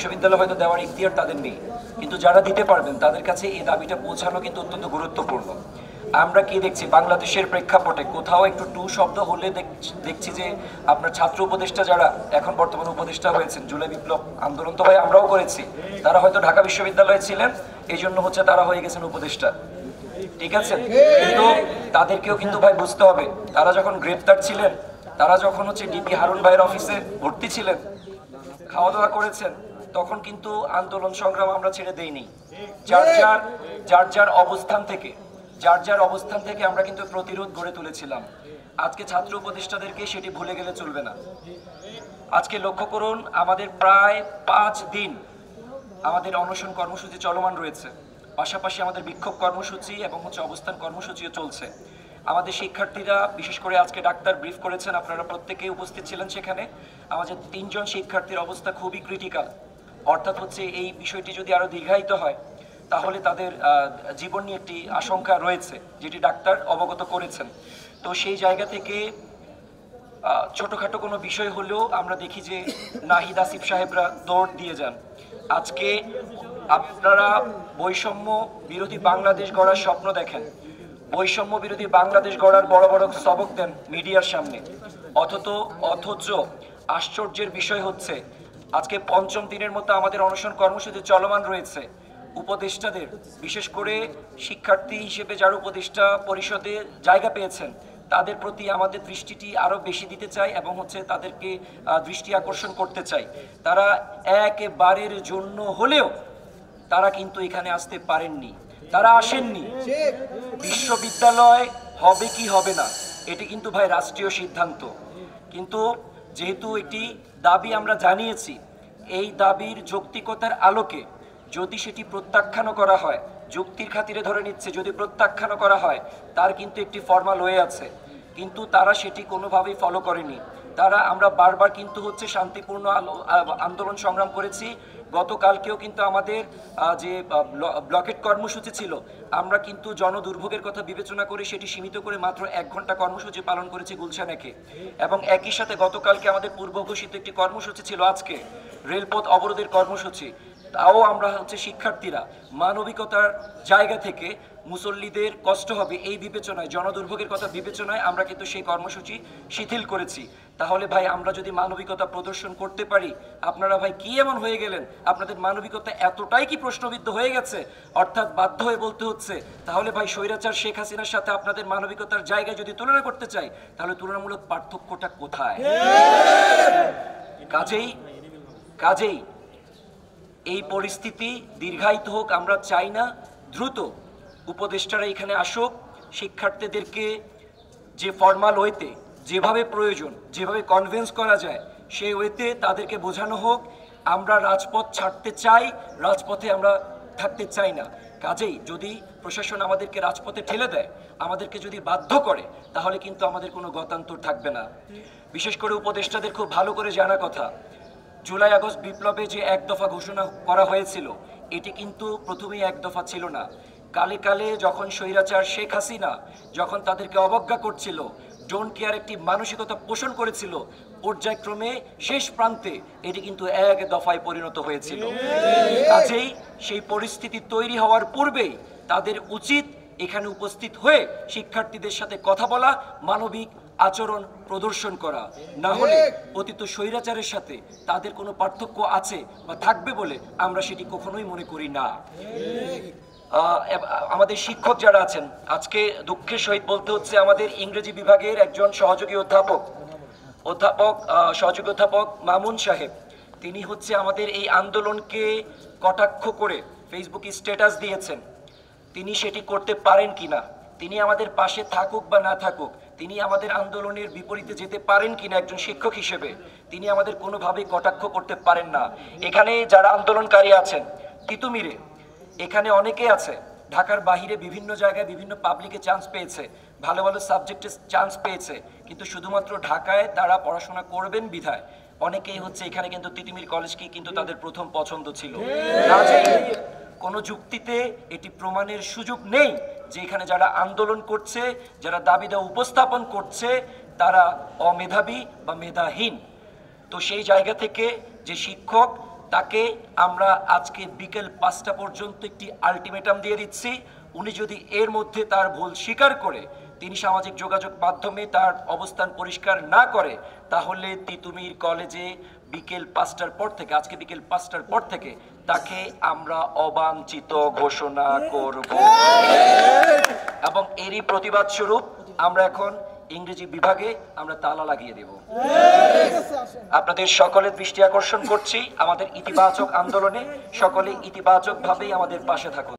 বিশ্ববিদ্যালয় হয়তো দেওয়ার ইখতিয়ার তাদের নেই, কিন্তু যারা দিতে পারবেন তাদের কাছে এই দাবিটা পৌঁছানো কিন্তু অত্যন্ত গুরুত্বপূর্ণ। আমরা কি দেখছি বাংলাদেশের প্রেক্ষাপটে কোথাও একটু টু শব্দ হলে দেখছি যে আপনার ছাত্র উপদেষ্টা যারা এখন বর্তমানে উপদেষ্টা হয়েছেন, জুলাই বিপ্লব আন্দোলন তো হয় আমরাও করেছি, তারা হয়তো ঢাকা বিশ্ববিদ্যালয়ে ছিলেন, এই জন্য হচ্ছে তারা হয়ে গেছেন উপদেষ্টা, ঠিক আছে? কিন্তু তাদেরকেও কিন্তু ভাই বুঝতে হবে, তারা যখন গ্রেপ্তার ছিলেন, তারা যখন হচ্ছে ডিপি হারুন ভাইয়ের অফিসে ভর্তি ছিলেন, খাওয়া দাওয়া করেছেন, তখন কিন্তু আন্দোলন সংগ্রাম আমরা ছেড়ে দেইনি। যার যার অবস্থান থেকে আমরা কিন্তু প্রতিরোধ গড়ে তুলেছিলাম। আজকে ছাত্র উপদেষ্টাদেরকে সেটি ভুলে গেলে চলবে না। আজকে লক্ষ্য করুন, আমাদের প্রায় 5 দিন আমাদের অনশন কর্মসূচি চলমান রয়েছে, পাশাপাশি আমাদের বিক্ষোভ কর্মসূচি এবং হচ্ছে অবস্থান কর্মসূচিও চলছে। আমাদের শিক্ষার্থীরা, বিশেষ করে আজকে ডাক্তার ব্রিফ করেছেন, আপনারা প্রত্যেকেই উপস্থিত ছিলেন সেখানে। আমাদের 3 জন শিক্ষার্থীর অবস্থা খুবই ক্রিটিক্যাল, অর্থাৎ হচ্ছে এই বিষয়টি যদি আরো দীর্ঘায়িত হয় তাহলে তাদের জীবন নিয়ে একটি আশঙ্কা রয়েছে, যেটি ডাক্তার অবগত করেছেন। তো সেই জায়গা থেকে ছোটখাটো কোনো বিষয় হলেও আমরা দেখি যে নাহিদ আসিফ সাহেবরা দৌড় দিয়ে যান। আজকে আপনারা বৈষম্য বিরোধী বাংলাদেশ গড়ার স্বপ্ন দেখেন, বৈষম্য বিরোধী বাংলাদেশ গড়ার বড় বড় সবক দেন মিডিয়ার সামনে, অথচ আশ্চর্যের বিষয় হচ্ছে আজকে 5ম দিনের মতো আমাদের অনশন কর্মসূচি চলমান রয়েছে। উপদেষ্টাদের, বিশেষ করে শিক্ষার্থী হিসেবে যারা উপদেষ্টা পরিষদে জায়গা পেয়েছেন, তাদের প্রতি আমাদের দৃষ্টিটি আরো বেশি দিতে চাই এবং হচ্ছে তাদেরকে দৃষ্টি আকর্ষণ করতে চাই। তারা একবারের জন্য হলেও তারা কিন্তু এখানে আসতে পারেননি, তারা আসেননি। বিশ্ববিদ্যালয় হবে কি হবে না এটি কিন্তু ভাই রাষ্ট্রীয় সিদ্ধান্ত, কিন্তু যেহেতু একটি দাবি আমরা জানিয়েছি, এই দাবির যৌক্তিকতার আলোকে যদি সেটি প্রত্যাখ্যানও করা হয়, যুক্তির খাতিরে ধরে নিচ্ছে, যদি প্রত্যাখ্যানও করা হয়, তার কিন্তু একটি ফর্মাল ওয়ে আছে, কিন্তু তারা সেটি কোনোভাবেই ফলো করেনি। আমরা বারবার কিন্তু হচ্ছে শান্তিপূর্ণ আন্দোলন সংগ্রাম করেছি। গতকালকেও কিন্তু আমাদের যে ব্লকেট কর্মসূচি ছিল, আমরা কিন্তু জনদুর্ভোগের কথা বিবেচনা করে সেটি সীমিত করে মাত্র 1 ঘন্টা কর্মসূচি পালন করেছি গুলশানেকে। এবং একই সাথে গতকালকে আমাদের পূর্ব ঘোষিত একটি কর্মসূচি ছিল আজকে, রেলপথ অবরোধের কর্মসূচি। তাও আমরা হচ্ছে শিক্ষার্থীরা মানবিকতার জায়গা থেকে মুসল্লিদের কষ্ট হবে এই বিবেচনায়, জনদুর্ভোগের কথা বিবেচনায় আমরা কিন্তু সেই কর্মসূচি শিথিল করেছি। তাহলে ভাই আমরা যদি মানবিকতা প্রদর্শন করতে পারি, আপনারা ভাই কি এমন হয়ে গেলেন, আপনাদের মানবিকতা এতটাই কি প্রশ্নবিদ্ধ হয়ে গেছে, অর্থাৎ বাধ্য হয়ে বলতে হচ্ছে, তাহলে ভাই স্বৈরাচার শেখ হাসিনার সাথে আপনাদের মানবিকতার জায়গায় যদি তুলনা করতে চাই, তাহলে তুলনামূলক পার্থক্যটা কোথায়? কাজেই এই পরিস্থিতি দীর্ঘায়িত হোক আমরা চাই না, দ্রুত উপদেষ্টারা এখানে আসুক, শিক্ষার্থীদেরকে যে ফর্মাল ওয়েতে, যেভাবে প্রয়োজন, যেভাবে কনভিন্স করা যায় সেই ওয়েতে তাদেরকে বোঝানো হোক। আমরা রাজপথ ছাড়তে চাই, রাজপথে আমরা থাকতে চাই না। কাজেই যদি প্রশাসন আমাদেরকে রাজপথে ঠেলে দেয়, আমাদেরকে যদি বাধ্য করে, তাহলে কিন্তু আমাদের কোনো গতান্তর থাকবে না। বিশেষ করে উপদেষ্টাদের খুব ভালো করে জানা কথা, জুলাই আগস্ট বিপ্লবে যে 1 দফা ঘোষণা করা হয়েছিল, এটি কিন্তু প্রথমেই 1 দফা ছিল না। কালে কালে যখন স্বৈরাচার শেখ হাসিনা যখন তাদেরকে অবজ্ঞা করছিল, ডোন্ট কেয়ার একটি মানসিকতা পোষণ করেছিল, পর্যায়ক্রমে শেষ প্রান্তে এটি কিন্তু 1 দফায় পরিণত হয়েছিল। কাজেই সেই পরিস্থিতি তৈরি হওয়ার পূর্বেই তাদের উচিত এখানে উপস্থিত হয়ে শিক্ষার্থীদের সাথে কথা বলা, মানবিক আচরণ প্রদর্শন করা। না হলে অতীত স্বৈরাচারের সাথে তাদের কোনো পার্থক্য আছে বা থাকবে বলে আমরা সেটি কখনোই মনে করি না। আমাদের শিক্ষক যারা আছেন, আজকে দুঃখের সহিত বলতে হচ্ছে আমাদের ইংরেজি বিভাগের একজন সহযোগী অধ্যাপক মামুন সাহেব, তিনি হচ্ছে আমাদের এই আন্দোলনকে কটাক্ষ করে ফেসবুকে স্ট্যাটাস দিয়েছেন। তিনি সেটি করতে পারেন কিনা, তিনি আমাদের পাশে থাকুক বা না থাকুক, তিনি আমাদের আন্দোলনের বিপরীতে যেতে পারেন কিনা একজন শিক্ষক হিসেবে, তিনি আমাদের কোনোভাবেই কটাক্ষ করতে পারেন না। এখানে যারা আন্দোলনকারী আছেন তিতুমিরে, এখানে অনেকে আছে ঢাকার বাহিরে বিভিন্ন জায়গায় বিভিন্ন পাবলিকে চান্স পেয়েছে, ভালো ভালো সাবজেক্টে চান্স পেয়েছে, কিন্তু শুধুমাত্র ঢাকায় তারা পড়াশোনা করবেন বিধায় অনেকেই হচ্ছে এখানে কিন্তু তিতুমির কলেজকে কিন্তু তাদের প্রথম পছন্দ ছিল। কোনো যুক্তিতে এটি প্রমাণের সুযোগ নেই যে এখানে যারা আন্দোলন করছে, যারা দাবি দেওয়া উপস্থাপন করছে, তারা অমেধাবী বা মেধাহীন। তো সেই জায়গা থেকে যে শিক্ষক তাকে আমরা আজকে বিকেল 5টা পর্যন্ত একটি আলটিমেটাম দিয়ে দিচ্ছি। উনি যদি এর মধ্যে তার ভুল স্বীকার করে তিনি সামাজিক যোগাযোগ মাধ্যমে তার অবস্থান পরিষ্কার না করে, তাহলে তিতুমির কলেজে বিকেল 5টার পর থেকে, আজকে বিকেল 5টার পর থেকে তাকে আমরা অবাঞ্ছিত ঘোষণা করব। এবং এরই প্রতিবাদ স্বরূপ আমরা এখন ইংরেজি বিভাগে আমরা তালা লাগিয়ে দেব। আপনাদের সকলের দৃষ্টি আকর্ষণ করছি আমাদের ইতিবাচক আন্দোলনে সকলে ইতিবাচকভাবেই আমাদের পাশে থাকুন।